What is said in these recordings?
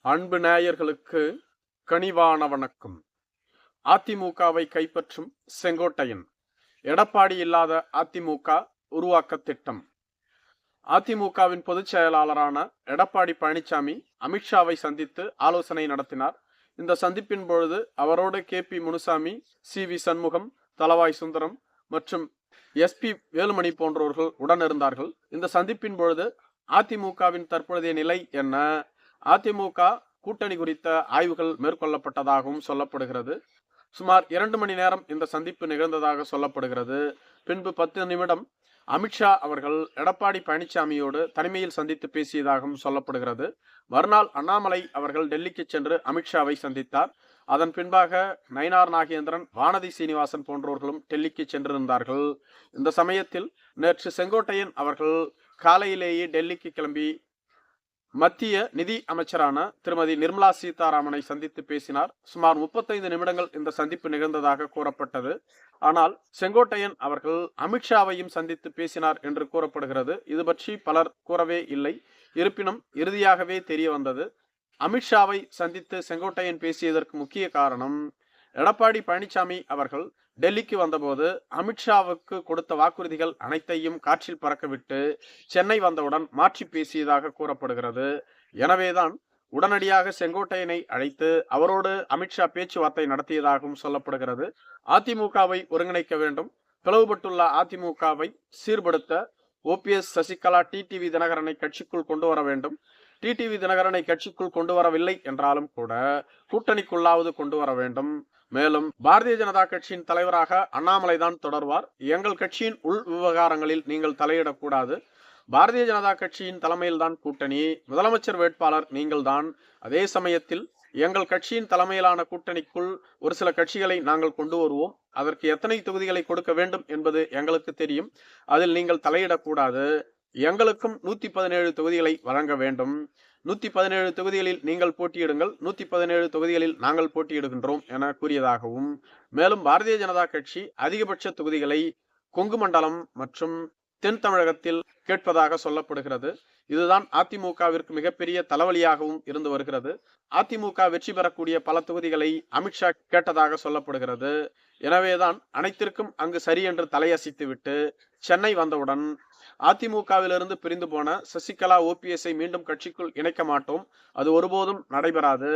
அன்பு நேயர்களுக்கு கனிவான வணக்கம். அதிமுகவை கைப்பற்றும் செங்கோட்டையன். எடப்பாடி இல்லாத அதிமுக உருவாக்க திட்டம். அதிமுகவின் பொதுச் செயலாளரான எடப்பாடி பழனிசாமி அமித்ஷாவை சந்தித்து ஆலோசனை நடத்தினார். இந்த சந்திப்பின் பொழுது அவரோடு கே.பி. முனுசாமி, சி.வி. சண்முகம், தளவாய் சுந்தரம் மற்றும் எஸ்.பி. வேலுமணி போன்றவர்கள் உடனிருந்தார்கள். இந்த சந்திப்பின் பொழுது அதிமுகவின் தற்போதைய நிலை என்ன, அதிமுக கூட்டணி குறித்த ஆய்வுகள் மேற்கொள்ளப்பட்டதாகவும் சொல்லப்படுகிறது. சுமார் 2 மணி நேரம் இந்த சந்திப்பு நிகழ்ந்ததாக சொல்லப்படுகிறது. பின்பு 10 நிமிடம் அமித்ஷா அவர்கள் எடப்பாடி பழனிசாமியோடு தனிமையில் சந்தித்து பேசியதாகவும் சொல்லப்படுகிறது. மறுநாள் அண்ணாமலை அவர்கள் டெல்லிக்கு சென்று அமித்ஷாவை சந்தித்தார். அதன் பின்பாக நயினார் நாகேந்திரன், வானதி சீனிவாசன் போன்றவர்களும் டெல்லிக்கு சென்றிருந்தார்கள். இந்த சமயத்தில் நேற்று செங்கோட்டையன் அவர்கள் காலையிலேயே டெல்லிக்கு கிளம்பி மத்திய நிதி அமைச்சரான திருமதி நிர்மலா சீதாராமனை சந்தித்து பேசினார். சுமார் 35 நிமிடங்கள் இந்த சந்திப்பு நிகழ்ந்ததாக கூறப்பட்டது. ஆனால் செங்கோட்டையன் அவர்கள் அமித்ஷாவையும் சந்தித்து பேசினார் என்று கூறப்படுகிறது. இது பற்றி பலர் கூறவே இல்லை. இருப்பினும் இறுதியாகவே தெரிய வந்தது. அமித்ஷாவை சந்தித்து செங்கோட்டையன் பேசியதற்கு முக்கிய காரணம், எடப்பாடி பழனிசாமி அவர்கள் டெல்லிக்கு வந்தபோது அமித்ஷாவுக்கு கொடுத்த வாக்குறுதிகள் அனைத்தையும் காற்றில் பறக்கவிட்டு சென்னை வந்தவுடன் மாற்றி பேசியதாக கூறப்படுகிறது. எனவேதான் உடனடியாக செங்கோட்டையனை அழைத்து அவரோடு அமித்ஷா பேச்சுவார்த்தை நடத்தியதாகவும் சொல்லப்படுகிறது. அதிமுகவை ஒருங்கிணைக்க வேண்டும், பிளவுபட்டுள்ள அதிமுகவை சீர்படுத்த ஓபிஎஸ், சசிகலா, டிடிவி தினகரனை கட்சிக்குள் கொண்டு வர வேண்டும். டிடிவி தினகரனை கட்சிக்குள் கொண்டு வரவில்லை என்றாலும் கூட கூட்டணிக்குள்ளாவது கொண்டு வர வேண்டும். மேலும் பாரதிய ஜனதா கட்சியின் தலைவராக அண்ணாமலை தான் தொடர்வார். எங்கள் கட்சியின் உள் விவகாரங்களில் நீங்கள் தலையிடக்கூடாது. பாரதிய ஜனதா கட்சியின் தலைமையில் தான் கூட்டணி, முதலமைச்சர் வேட்பாளர் நீங்கள் தான். அதே சமயத்தில் எங்கள் கட்சியின் தலைமையிலான கூட்டணிக்குள் ஒரு சில கட்சிகளை நாங்கள் கொண்டு வருவோம். அதற்கு எத்தனை தொகுதிகளை கொடுக்க வேண்டும் என்பது எங்களுக்கு தெரியும். அதில் நீங்கள் தலையிடக்கூடாது. எங்களுக்கும் 117 தொகுதிகளை வழங்க வேண்டும். 117 தொகுதிகளில் நீங்கள் போட்டியிடுங்கள், 117 தொகுதிகளில் நாங்கள் போட்டியிடுகின்றோம் என கூறியதாகவும், மேலும் பாரதிய ஜனதா கட்சி அதிகபட்ச தொகுதிகளை கொங்கு மண்டலம் மற்றும் தென் தமிழகத்தில் கேட்பதாக சொல்லப்படுகிறது. இதுதான் அதிமுகவிற்கு மிகப்பெரிய தலைவலியாகவும் இருந்து வருகிறது. அதிமுக வெற்றி பெறக்கூடிய பல தொகுதிகளை அமித்ஷா கேட்டதாக சொல்லப்படுகிறது. எனவேதான் அனைத்திற்கும் அங்கு சரி என்று தலையசைத்துவிட்டு சென்னை வந்தவுடன் அதிமுகவிலிருந்து பிரிந்து போன சசிகலா, ஓபிஎஸ்ஐ மீண்டும் கட்சிக்குள் இணைக்க மாட்டோம், அது ஒருபோதும் நடைபெறாது,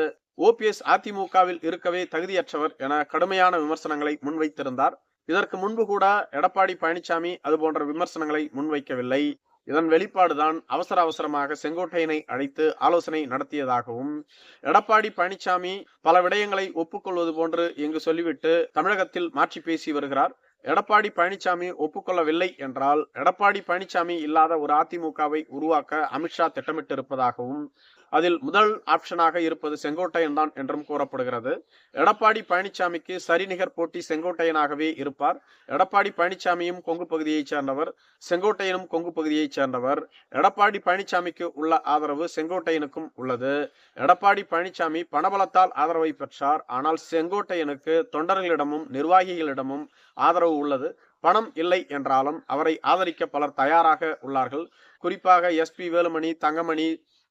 ஓபிஎஸ் அதிமுகவில் இருக்கவே தகுதியற்றவர் என கடுமையான விமர்சனங்களை முன்வைத்திருந்தார். இதற்கு முன்பு கூட எடப்பாடி பழனிசாமி அது போன்ற விமர்சனங்களை முன்வைக்கவில்லை. இதன் வெளிப்பாடுதான் அவசரமாக செங்கோட்டையனை அழைத்து ஆலோசனை நடத்தியதாகவும், எடப்பாடி பழனிசாமி பல விடயங்களை ஒப்புக்கொள்வது போன்று இங்கு சொல்லிவிட்டு தமிழகத்தில் மாற்றி பேசி வருகிறார். எடப்பாடி பழனிசாமி ஒப்புக்கொள்ளவில்லை என்றால் எடப்பாடி பழனிசாமி இல்லாத ஒரு அதிமுகவை உருவாக்க அமித்ஷா திட்டமிட்டிருப்பதாகவும், அதில் முதல் ஆப்ஷனாக இருப்பது செங்கோட்டையன் தான் என்றும் கூறப்படுகிறது. எடப்பாடி பழனிசாமிக்கு சரிநிகர் போட்டி செங்கோட்டையனாகவே இருப்பார். எடப்பாடி பழனிசாமியும் கொங்கு பகுதியைச் சேர்ந்தவர், செங்கோட்டையனும் கொங்கு பகுதியைச் சேர்ந்தவர். எடப்பாடி பழனிசாமிக்கு உள்ள ஆதரவு செங்கோட்டையனுக்கும் உள்ளது. எடப்பாடி பழனிசாமி பணபலத்தால் ஆதரவை பெற்றார். ஆனால் செங்கோட்டையனுக்கு தொண்டர்களிடமும் நிர்வாகிகளிடமும் ஆதரவு உள்ளது. பணம் இல்லை என்றாலும் அவரை ஆதரிக்க பலர் தயாராக உள்ளார்கள். குறிப்பாக எஸ்.பி. வேலுமணி, தங்கமணி,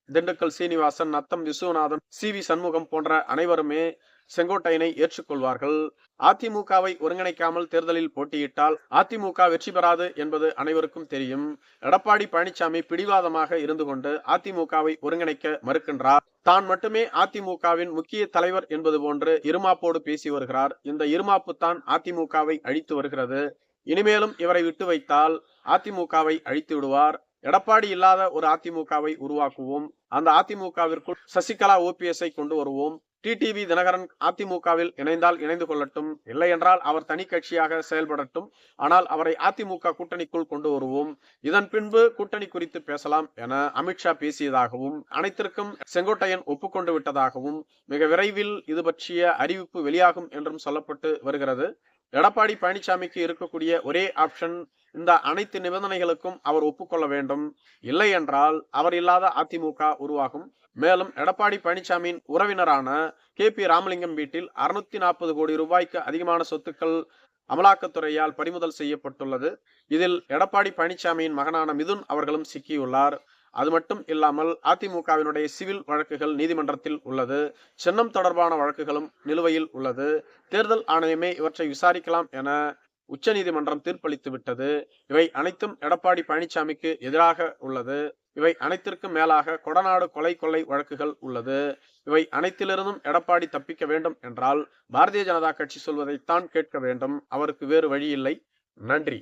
திண்டுக்கல் சீனிவாசன், நத்தம் விஸ்வநாதன், சி.வி. சண்முகம் போன்ற அனைவருமே செங்கோட்டையனை ஏற்றுக்கொள்வார்கள். அதிமுகவை ஒருங்கிணைக்காமல் தேர்தலில் போட்டியிட்டால் அதிமுக வெற்றி பெறாது என்பது அனைவருக்கும் தெரியும். எடப்பாடி பழனிசாமி பிடிவாதமாக இருந்து கொண்டு அதிமுகவை ஒருங்கிணைக்க மறுக்கின்றார். தான் மட்டுமே அதிமுகவின் முக்கிய தலைவர் என்பது போன்று இருமாப்போடு பேசி வருகிறார். இந்த இருமாப்பு தான் அதிமுகவை அழித்து வருகிறது. இனிமேலும் இவரை விட்டு வைத்தால் அதிமுகவை அழித்து விடுவார். எடப்பாடி இல்லாத ஒரு அதிமுகவை உருவாக்குவோம். அந்த அதிமுகவிற்குள் சசிகலா, ஓபிஎஸ்ஐ கொண்டு வருவோம். டிடிவி தினகரன் அதிமுகவில் இணைந்தால் இணைந்து கொள்ளட்டும், இல்லை என்றால் அவர் தனி கட்சியாக செயல்படட்டும். ஆனால் அவரை அதிமுக கூட்டணிக்குள் கொண்டு வருவோம். இதன் பின்பு கூட்டணி குறித்து பேசலாம் என அமித்ஷா பேசியதாகவும், அனைத்திற்கும் செங்கோட்டையன் ஒப்புக்கொண்டு விட்டதாகவும், மிக விரைவில் இது பற்றிய அறிவிப்பு வெளியாகும் என்றும் சொல்லப்பட்டு வருகிறது. எடப்பாடி பழனிசாமிக்கு இருக்கக்கூடிய ஒரே ஆப்ஷன், இந்த அனைத்து நிபந்தனைகளுக்கும் அவர் ஒப்புக்கொள்ள வேண்டும். இல்லை என்றால் அவர் இல்லாத அதிமுக உருவாகும். மேலும் எடப்பாடி பழனிசாமியின் உறவினரான கே.பி. ராமலிங்கம் வீட்டில் 640 கோடி ரூபாய்க்கு அதிகமான சொத்துக்கள் அமலாக்கத்துறையால் பறிமுதல் செய்யப்பட்டுள்ளது. இதில் எடப்பாடி பழனிசாமியின் மகனான மிதுன் அவர்களும் சிக்கியுள்ளார். அது மட்டும் இல்லாமல் அதிமுகவினுடைய சிவில் வழக்குகள் நீதிமன்றத்தில் உள்ளது. சின்னம் தொடர்பான வழக்குகளும் நிலுவையில் உள்ளது. தேர்தல் ஆணையமே இவற்றை விசாரிக்கலாம் என உச்சநீதிமன்றம் தீர்ப்பளித்து விட்டது. இவை அனைத்தும் எடப்பாடி பழனிசாமிக்கு எதிராக உள்ளது. இவை அனைத்திற்கும் மேலாக கொடநாடு கொலை கொள்ளை வழக்குகள் உள்ளது. இவை அனைத்திலிருந்தும் எடப்பாடி தப்பிக்க வேண்டும் என்றால் பாரதிய ஜனதா கட்சி சொல்வதைத்தான் கேட்க வேண்டும். அவருக்கு வேறு வழி இல்லை. நன்றி.